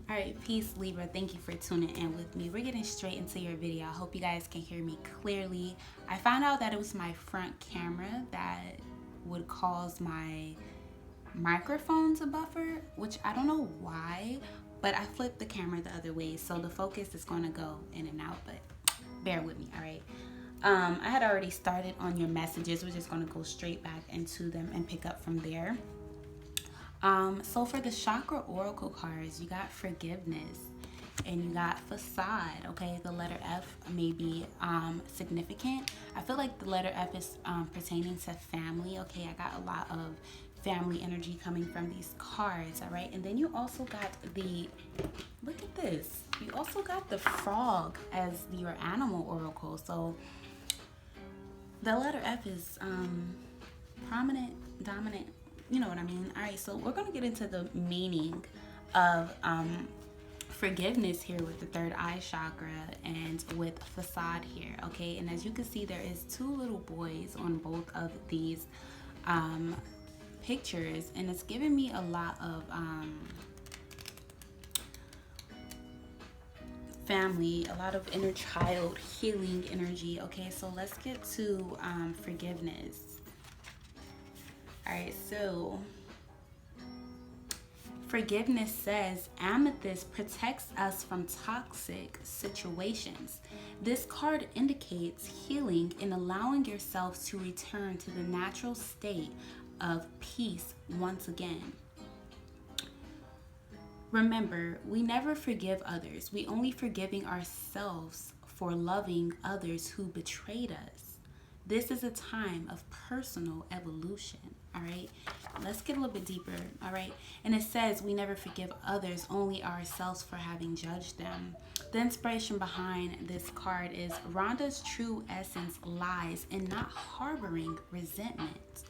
All right, peace, Libra. Thank you for tuning in with me. We're getting straight into your video. I hope you guys can hear me clearly. I found out that it was my front camera that would cause my microphone to buffer, which I don't know why, but I flipped the camera the other way, so the focus is going to go in and out, but bear with me, all right? I had already started on your messages. We're just going to go straight back into them and pick up from there. So for the chakra oracle cards, you got forgiveness and you got facade. Okay, the letter F may be significant. I feel like the letter F is pertaining to family. Okay, I got a lot of family energy coming from these cards. All right, and then you also got the, look at this, you also got the frog as your animal oracle. So the letter F is prominent, dominant, you know what I mean? All right, so we're going to get into the meaning of forgiveness here with the third eye chakra and with facade here, okay? And as you can see, there is two little boys on both of these pictures, and it's giving me a lot of family, a lot of inner child healing energy. Okay, so let's get to forgiveness. All right, so forgiveness says amethyst protects us from toxic situations. This card indicates healing and allowing yourself to return to the natural state of peace once again. Remember, we never forgive others. We only forgiving ourselves for loving others who betrayed us. This is a time of personal evolution, all right? Let's get a little bit deeper, all right? And it says we never forgive others, only ourselves for having judged them. The inspiration behind this card is Rhonda's true essence lies in not harboring resentment.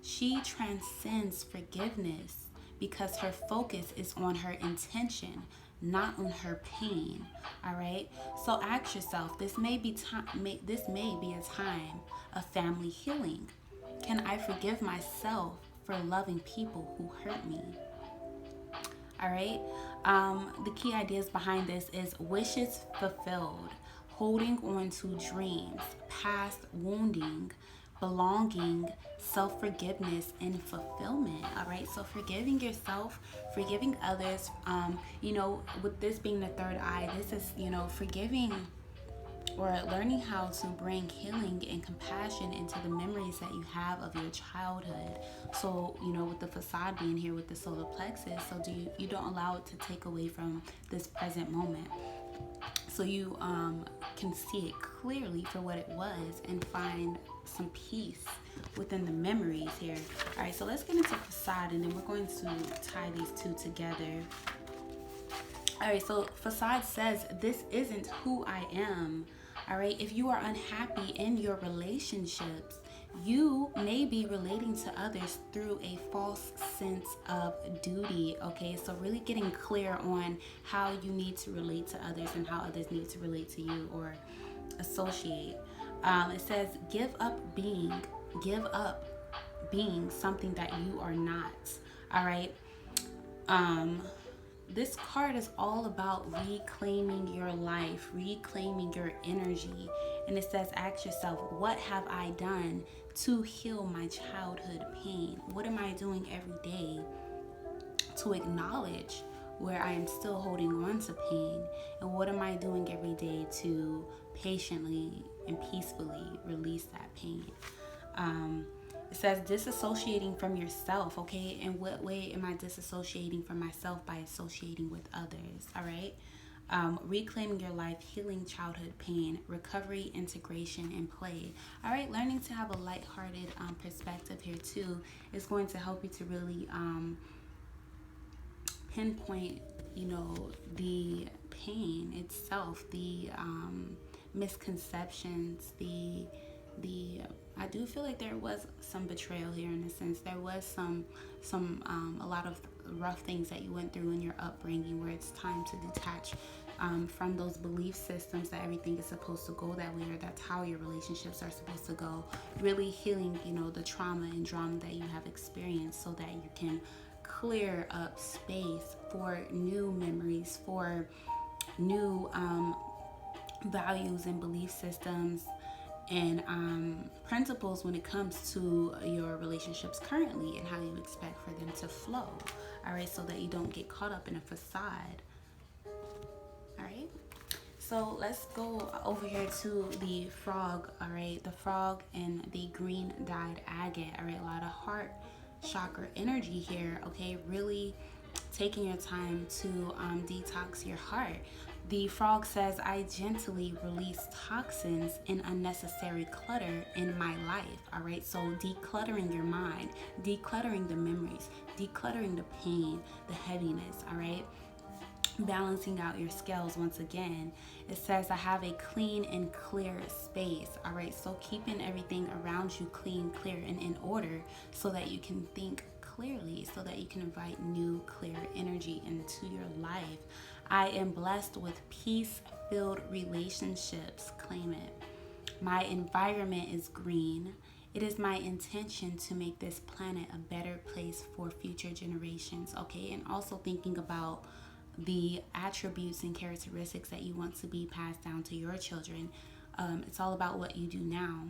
She transcends forgiveness because her focus is on her intention, not on her pain. All right, so ask yourself, this may be a time of family healing. Can I forgive myself for loving people who hurt me? All right, the key ideas behind this is wishes fulfilled, holding on to dreams, past wounding, belonging, self-forgiveness, and fulfillment. All right, so forgiving yourself, forgiving others, you know, with this being the third eye, this is, you know, forgiving or learning how to bring healing and compassion into the memories that you have of your childhood. So, you know, with the facade being here with the solar plexus, so you don't allow it to take away from this present moment. So you can see it clearly for what it was and find some peace within the memories here. All right, so let's get into facade, and then we're going to tie these two together. All right, so facade says this isn't who I am. All right, if you are unhappy in your relationships, you may be relating to others through a false sense of duty. Okay, so really getting clear on how you need to relate to others and how others need to relate to you or associate. It says give up being something that you are not. All right. This card is all about reclaiming your life, reclaiming your energy. And it says, ask yourself, what have I done to heal my childhood pain? What am I doing every day to acknowledge where I am still holding on to pain? And what am I doing every day to patiently and peacefully release that pain? It says disassociating from yourself. Okay, in what way am I disassociating from myself? By associating with others. All right. Reclaiming your life, healing childhood pain, recovery, integration, and play. All right, learning to have a lighthearted perspective here too is going to help you to really pinpoint, you know, the pain itself, the misconceptions, the I do feel like there was some betrayal here in a sense. There was some a lot of rough things that you went through in your upbringing where it's time to detach from those belief systems that everything is supposed to go that way or that's how your relationships are supposed to go. Really healing, you know, the trauma and drama that you have experienced so that you can clear up space for new memories, for new values and belief systems and principles when it comes to your relationships currently and how you expect for them to flow. All right, so that you don't get caught up in a facade. All right, so let's go over here to the frog. All right, the frog and the green dyed agate. All right, a lot of heart chakra energy here. Okay, really taking your time to detox your heart. The frog says, I gently release toxins and unnecessary clutter in my life. All right, so decluttering your mind, decluttering the memories, decluttering the pain, the heaviness. All right, balancing out your scales once again. It says, I have a clean and clear space. All right, so keeping everything around you clean, clear, and in order so that you can think clearly, so that you can invite new, clear energy into your life. I am blessed with peace-filled relationships. Claim it. My environment is green. It is my intention to make this planet a better place for future generations. Okay, and also thinking about the attributes and characteristics that you want to be passed down to your children. It's all about what you do now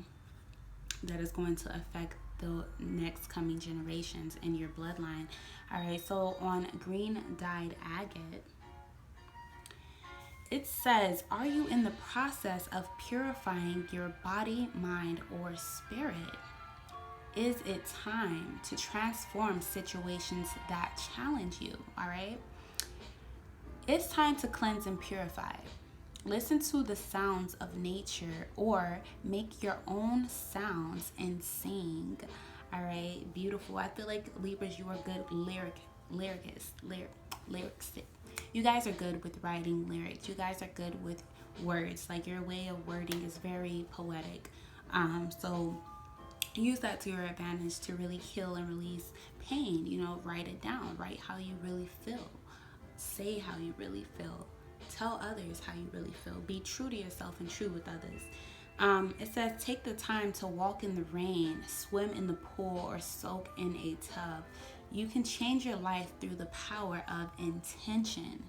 that is going to affect the next coming generations in your bloodline. All right, so on green dyed agate, it says, are you in the process of purifying your body, mind, or spirit? Is it time to transform situations that challenge you? All right, it's time to cleanse and purify. Listen to the sounds of nature or make your own sounds and sing. All right, beautiful. I feel like Libras, you are good lyricists. You guys are good with writing lyrics. You guys are good with words. Like, your way of wording is very poetic. So use that to your advantage to really heal and release pain. You know, write it down. Write how you really feel. Say how you really feel. Tell others how you really feel. Be true to yourself and true with others. It says, take the time to walk in the rain, swim in the pool, or soak in a tub. You can change your life through the power of intention.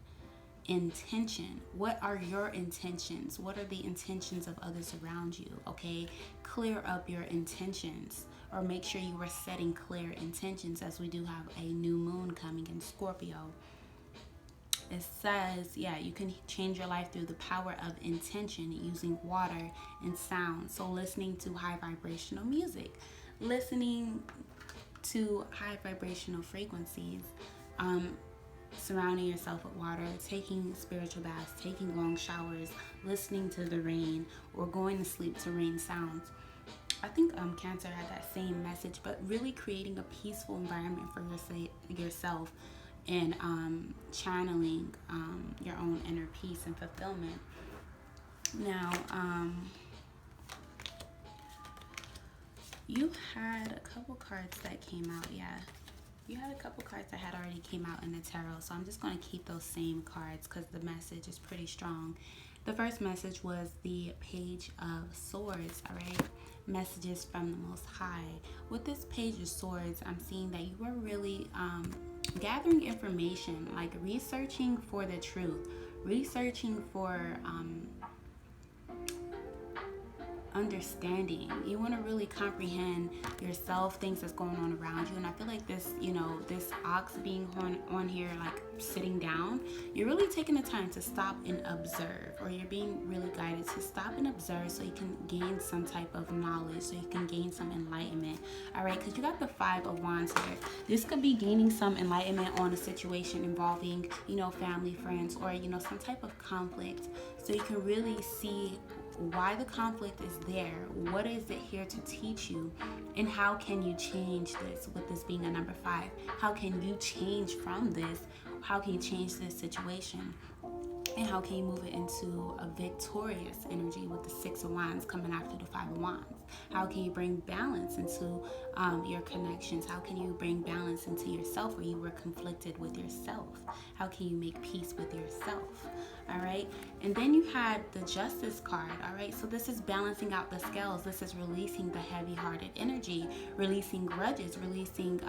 Intention. What are your intentions? What are the intentions of others around you? Okay, clear up your intentions, or make sure you are setting clear intentions, as we do have a new moon coming in Scorpio. It says, yeah, you can change your life through the power of intention using water and sound. So listening to high vibrational music, listening to high vibrational frequencies, surrounding yourself with water, taking spiritual baths, taking long showers, listening to the rain, or going to sleep to rain sounds. I think Cancer had that same message, but really creating a peaceful environment for yourself and channeling your own inner peace and fulfillment. Now, you had a couple cards that came out, yeah. You had a couple cards that had already came out in the tarot, so I'm just going to keep those same cards because the message is pretty strong. The first message was the Page of Swords, all right? Messages from the Most High. With this Page of Swords, I'm seeing that you are really gathering information, like researching for the truth, researching for understanding. You want to really comprehend yourself, things that's going on around you. And I feel like this, you know, this ox being on here, like sitting down, you're really taking the time to stop and observe, or you're being really guided to stop and observe so you can gain some type of knowledge, so you can gain some enlightenment. All right, because you got the Five of Wands here. This could be gaining some enlightenment on a situation involving, you know, family, friends, or, you know, some type of conflict, so you can really see why the conflict is there, what is it here to teach you, and how can you change this. With this being a number 5, how can you change from this? How can you change this situation? And how can you move it into a victorious energy with the Six of Wands coming after the Five of Wands? How can you bring balance into your connections? How can you bring balance into yourself where you were conflicted with yourself? How can you make peace with yourself? All all right? And then you had the Justice card, all right? So this is balancing out the scales. This is releasing the heavy-hearted energy, releasing grudges, releasing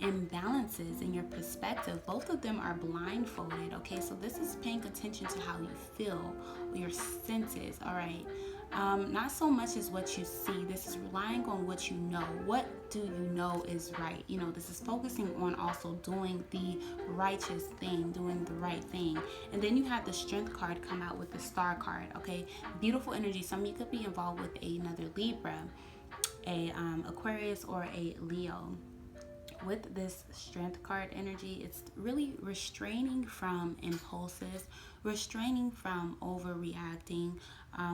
imbalances in your perspective. Both of them are blindfolded, okay? So this is paying attention to how you feel, your senses, all right? Not so much as what you see. This is relying on what you know. What do you know is right? You know, this is focusing on also doing the righteous thing, doing the right thing. And then you have the Strength card come out with the Star card, okay? Beautiful energy. Some of you could be involved with another Libra, a Aquarius, or a Leo. With this Strength card energy, it's really restraining from impulses, restraining from overreacting.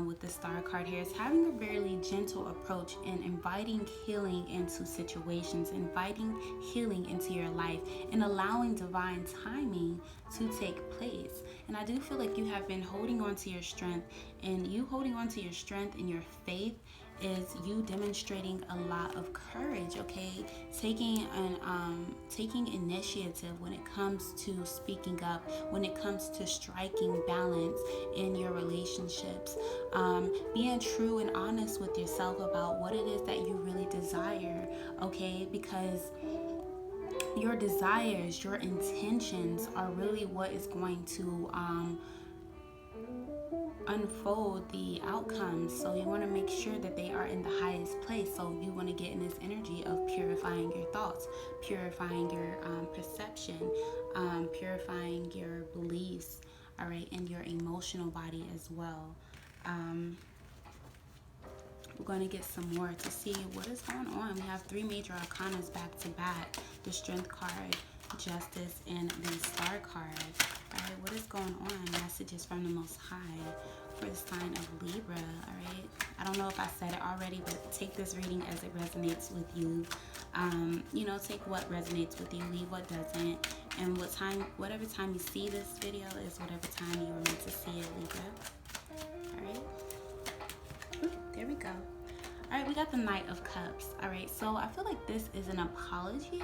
With the Star card here, it's having a very gentle approach and inviting healing into situations, inviting healing into your life, and allowing divine timing to take place. And I do feel like you have been holding on to your strength, and you holding on to your strength and your faith is you demonstrating a lot of courage, okay? Taking initiative when it comes to speaking up, when it comes to striking balance in your relationships, being true and honest with yourself about what it is that you really desire, okay? Because your desires, your intentions are really what is going to unfold the outcomes. So you want to make sure that they are in the highest place. So you want to get in this energy of purifying your thoughts, purifying your perception, purifying your beliefs, all right, and your emotional body as well. We're going to get some more to see what is going on. We have 3 major arcanas back to back: the Strength card, Justice, and the Star card. All right, what is going on? Messages from the Most High for the sign of Libra. All right, I don't know if I said it already, but take this reading as it resonates with you. You know, take what resonates with you, leave what doesn't, and whatever time you see this video is whatever time you were meant to see it, Libra. All right. There we go. All right, we got the Knight of Cups. All right, so I feel like this is an apology.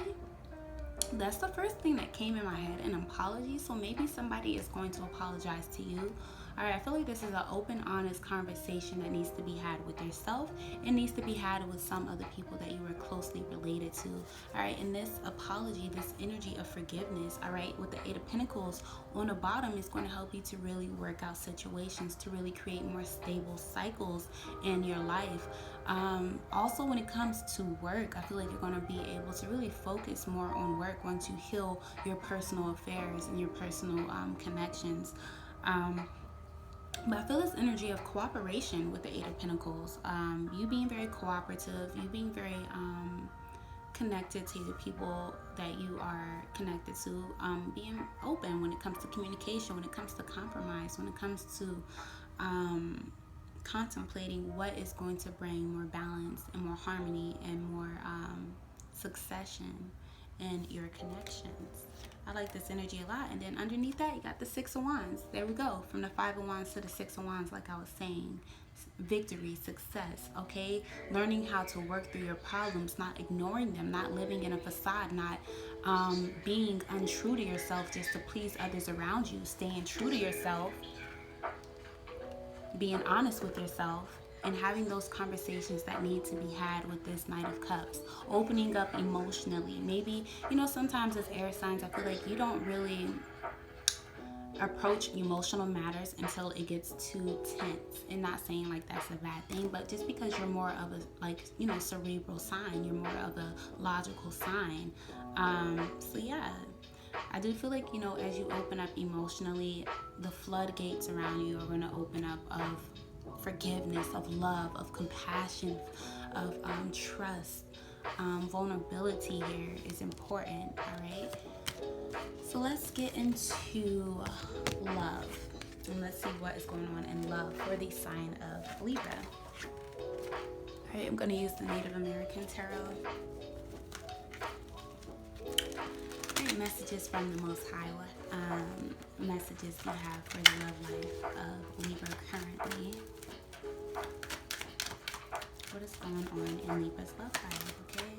That's the first thing that came in my head, an apology. So maybe somebody is going to apologize to you. All right, I feel like this is an open, honest conversation that needs to be had with yourself. It needs to be had with some other people that you were closely related to. All right, and this apology, this energy of forgiveness, all right, with the 8 of Pentacles on the bottom is going to help you to really work out situations, to really create more stable cycles in your life. Also, when it comes to work, I feel like you're going to be able to really focus more on work once you heal your personal affairs and your personal connections. But I feel this energy of cooperation with the 8 of Pentacles. You being very cooperative, you being very connected to the people that you are connected to, being open when it comes to communication, when it comes to compromise, when it comes to contemplating what is going to bring more balance and more harmony and more succession in your connections. I like this energy a lot. And then underneath that, you got the 6 of Wands. There we go. From the 5 of Wands to the 6 of Wands, like I was saying. Victory, success, okay? Learning how to work through your problems, not ignoring them, not living in a facade, not being untrue to yourself just to please others around you. Staying true to yourself, being honest with yourself, and having those conversations that need to be had with this Knight of Cups. Opening up emotionally. Maybe, you know, sometimes as air signs, I feel like you don't really approach emotional matters until it gets too tense. And not saying like that's a bad thing, but just because you're more of a, like, you know, cerebral sign, you're more of a logical sign. So yeah, I do feel like, you know, as you open up emotionally, the floodgates around you are going to open up of forgiveness, of love, of compassion, of trust. Vulnerability here is important, all right? So let's get into love. And let's see what is going on in love for the sign of Libra. All right, I'm going to use the Native American Tarot. Great messages from the Most High. Messages you have for the love life of Libra currently. What is going on in Libra's love life, okay?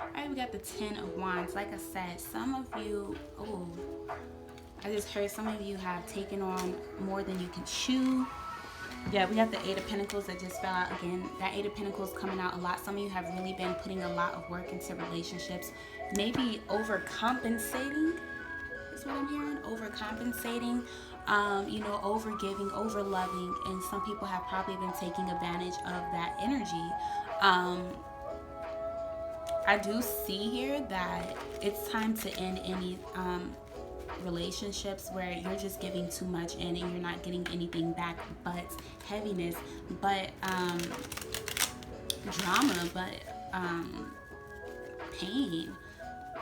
Alright, we got the 10 of Wands. Like I said, some of you, I just heard some of you have taken on more than you can chew. Yeah, we got the Eight of Pentacles that just fell out again. That Eight of Pentacles coming out a lot. Some of you have really been putting a lot of work into relationships. Maybe overcompensating is what I'm hearing. Overcompensating. Over giving, over loving. And some people have probably been taking advantage of that energy. I do see here that it's time to end any relationships where you're just giving too much in and you're not getting anything back but heaviness, but drama, but pain.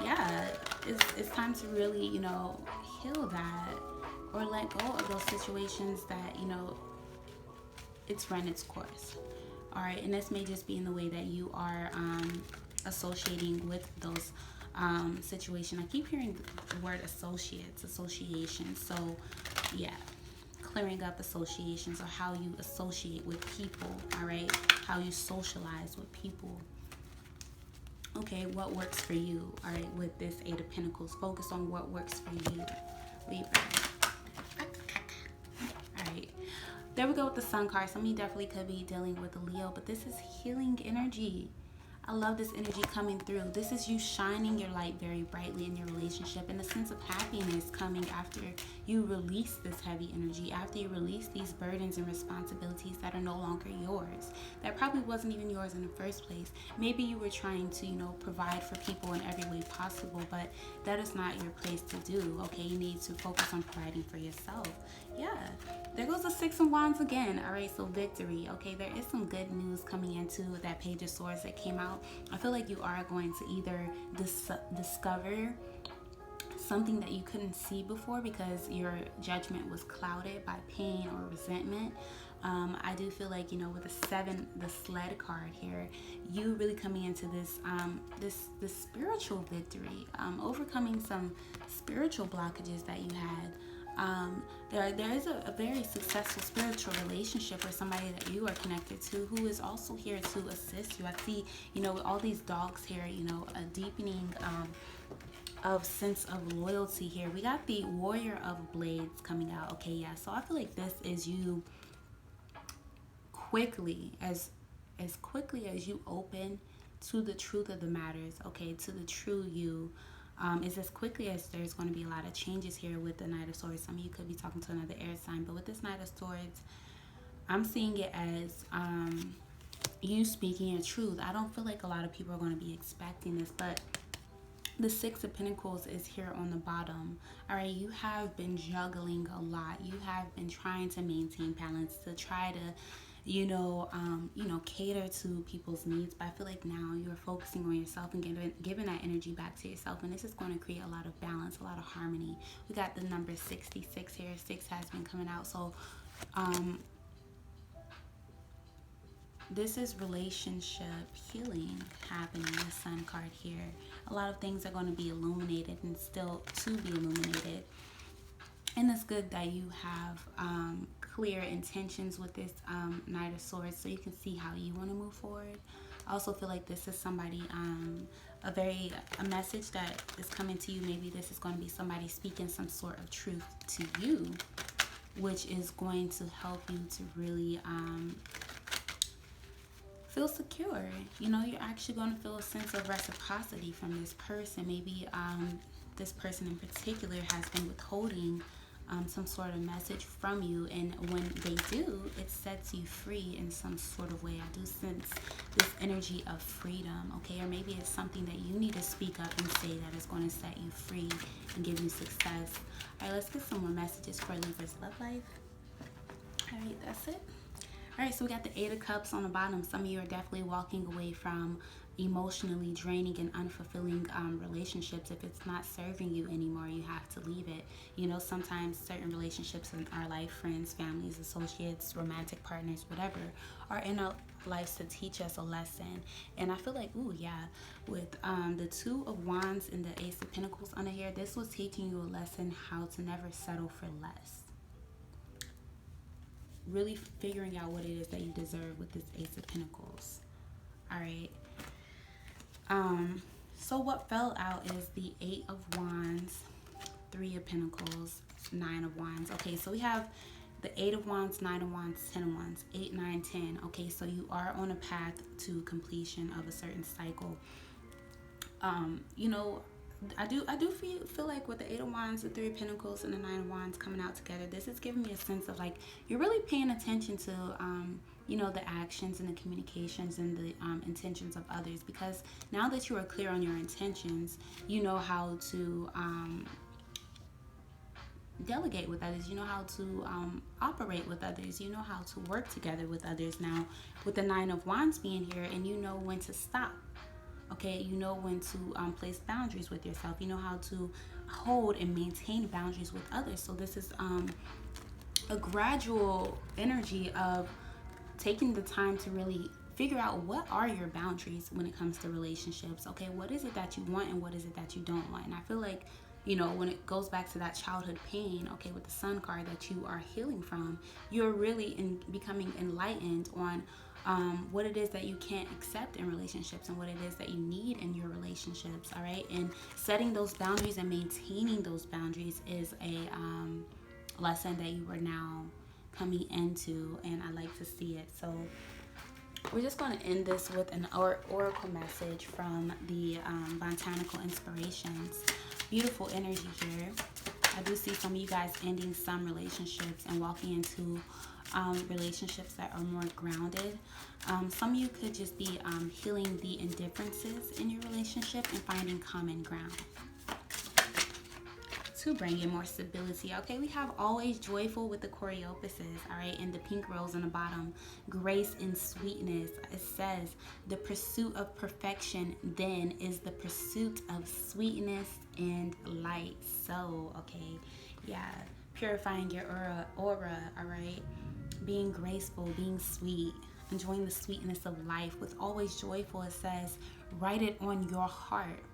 Yeah, it's time to really, heal that or let go of those situations that, it's run its course. All right, and this may just be in the way that you are associating with those situation. I keep hearing the word association. So yeah, clearing up associations or how you associate with people. All right, how you socialize with people. Okay, what works for you? All right, with this Eight of Pentacles, focus on what works for you, Libra. All right, there we go with the Sun card. Some of you definitely could be dealing with a Leo, but this is healing energy. I love this energy coming through. This is you shining your light very brightly in your relationship, and a sense of happiness coming after you release this heavy energy, after you release these burdens and responsibilities that are no longer yours, that probably wasn't even yours in the first place. Maybe you were trying to, provide for people in every way possible, but that is not your place to do. Okay, you need to focus on providing for yourself. Yeah, there goes the Six of Wands again. All right, so victory. Okay, there is some good news coming into that Page of Swords that came out. I feel like you are going to either discover something that you couldn't see before because your judgment was clouded by pain or resentment. I do feel like, with the Seven, the Sled card here, you really coming into this this spiritual victory, overcoming some spiritual blockages that you had. There is a very successful spiritual relationship with somebody that you are connected to who is also here to assist you. I see, with all these dogs here, a deepening of sense of loyalty here. We got the Warrior of Blades coming out. Okay, yeah. So I feel like this is you quickly as quickly as you open to the truth of the matters, okay, to the true you. Is as quickly as there's going to be a lot of changes here with the Knight of Swords. Some of you could be talking to another air sign, but with this Knight of Swords, I'm seeing it as you speaking your truth. I don't feel like a lot of people are going to be expecting this, but the Six of Pentacles is here on the bottom. All right, you have been juggling a lot. You have been trying to maintain balance, to try to cater to people's needs. But I feel like now you're focusing on yourself and giving that energy back to yourself. And this is going to create a lot of balance, a lot of harmony. We got the number 66 here. 6 has been coming out. So this is relationship healing happening. The Sun card here. A lot of things are going to be illuminated and still to be illuminated. And it's good that you have clear intentions with this Knight of Swords, so you can see how you want to move forward. I also feel like this is somebody, a message that is coming to you. Maybe this is going to be somebody speaking some sort of truth to you, which is going to help you to really feel secure. You're actually going to feel a sense of reciprocity from this person. Maybe this person in particular has been withholding some sort of message from you, and when they do, it sets you free in some sort of way. I do sense this energy of freedom, okay? Or maybe it's something that you need to speak up and say that is going to set you free and give you success. All right, let's get some more messages for Libra's love life. All right, that's it. All right, so we got the Eight of Cups on the bottom. Some of you are definitely walking away from emotionally draining and unfulfilling relationships. If it's not serving you anymore, you have to leave it. Sometimes certain relationships in our life, friends, families, associates, romantic partners, whatever, are in our lives to teach us a lesson. And I feel like, with the Two of Wands and the Ace of Pentacles under here, this was teaching you a lesson how to never settle for less. Really figuring out what it is that you deserve with this Ace of Pentacles. All right. So what fell out is the Eight of Wands Three of Pentacles, Nine of Wands. Okay, so we have the Eight of Wands, Nine of Wands, 10 of Wands, 8, 9, 10. Okay, so you are on a path to completion of a certain cycle. You know, I do feel like with the Eight of Wands, the Three of Pentacles, and the Nine of Wands coming out together, this is giving me a sense of like you're really paying attention to you know, the actions and the communications and the intentions of others, because now that you are clear on your intentions, you know how to delegate with others, you know how to operate with others, you know how to work together with others now with the Nine of Wands being here, and you know when to stop. Okay, you know when to place boundaries with yourself, you know how to hold and maintain boundaries with others. So this is a gradual energy of taking the time to really figure out what are your boundaries when it comes to relationships. Okay, what is it that you want and what is it that you don't want? And I feel like, you know, when it goes back to that childhood pain, okay, with the Sun card that you are healing from, you're really becoming enlightened on what it is that you can't accept in relationships and what it is that you need in your relationships. All right, and setting those boundaries and maintaining those boundaries is a lesson that you are now coming into, and I like to see it. So we're just going to end this with an oracle message from the Botanical Inspirations. Beautiful energy here. I do see some of you guys ending some relationships and walking into relationships that are more grounded. Some of you could just be healing the indifferences in your relationship and finding common ground to bring in more stability. Okay, we have always joyful with the choreopuses, all right, and the pink rose on the bottom, grace and sweetness. It says the pursuit of perfection then is the pursuit of sweetness and light. So, okay, yeah, purifying your aura, all right, being graceful, being sweet, enjoying the sweetness of life. With always joyful, it says write it on your heart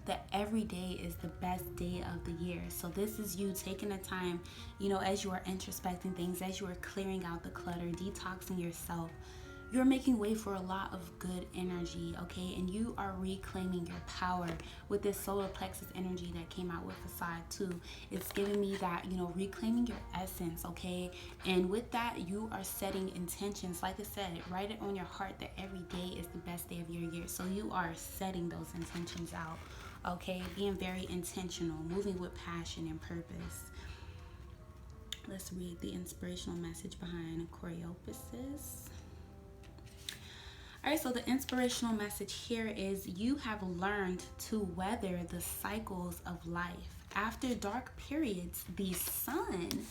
that every day is the best day of the year. So this is you taking the time, you know, as you are introspecting things, as you are clearing out the clutter, detoxing yourself, you're making way for a lot of good energy, okay? And you are reclaiming your power with this solar plexus energy that came out with the side too. It's giving me that, you know, reclaiming your essence, okay? And with that, you are setting intentions. Like I said, write it on your heart that every day is the best day of your year. So you are setting those intentions out, okay? Being very intentional, moving with passion and purpose. Let's read the inspirational message behind choreopuses. All right, so the inspirational message here is you have learned to weather the cycles of life. After dark periods, the sun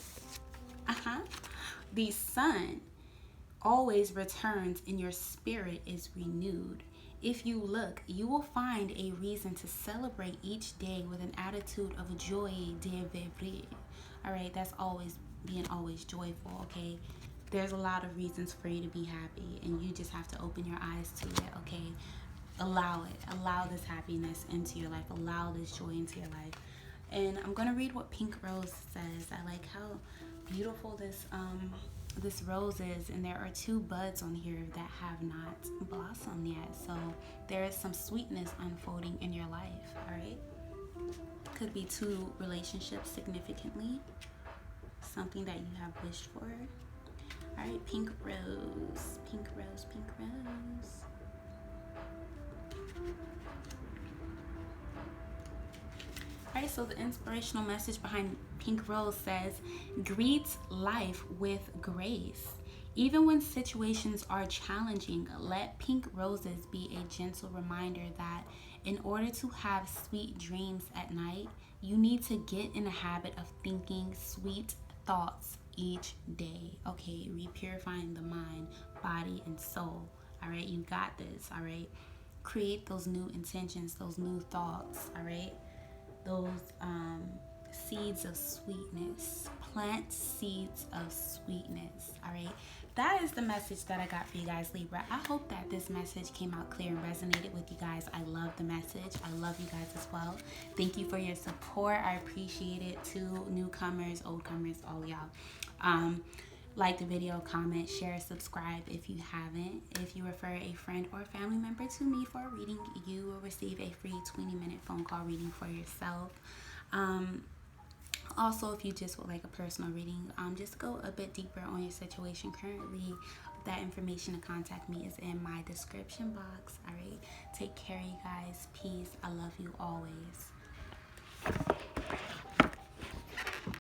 always returns and your spirit is renewed. If you look, you will find a reason to celebrate each day with an attitude of joie de vivre. All right, that's always being always joyful, okay? There's a lot of reasons for you to be happy, and you just have to open your eyes to it, okay? Allow it. Allow this happiness into your life. Allow this joy into your life. And I'm going to read what Pink Rose says. I like how beautiful this rose is, and there are two buds on here that have not blossomed yet. So there is some sweetness unfolding in your life, all right? Could be two relationships significantly. Something that you have wished for. All right, pink rose, pink rose, pink rose. All right, so the inspirational message behind pink rose says, greet life with grace. Even when situations are challenging, let pink roses be a gentle reminder that in order to have sweet dreams at night, you need to get in the habit of thinking sweet thoughts each day. Okay, repurifying the mind, body, and soul. All right, you got this. All right, create those new intentions, those new thoughts. All right, those seeds of sweetness. Plant seeds of sweetness. All right, that is the message that I got for you guys, Libra. I hope that this message came out clear and resonated with you guys. I love the message. I love you guys as well. Thank you for your support. I appreciate it. To newcomers, old comers, all y'all. Like the video, comment, share, subscribe if you haven't. If you refer a friend or family member to me for a reading, you will receive a free 20-minute phone call reading for yourself. Also, if you just would like a personal reading, just go a bit deeper on your situation currently. That information to contact me is in my description box. All right. Take care, you guys. Peace. I love you always.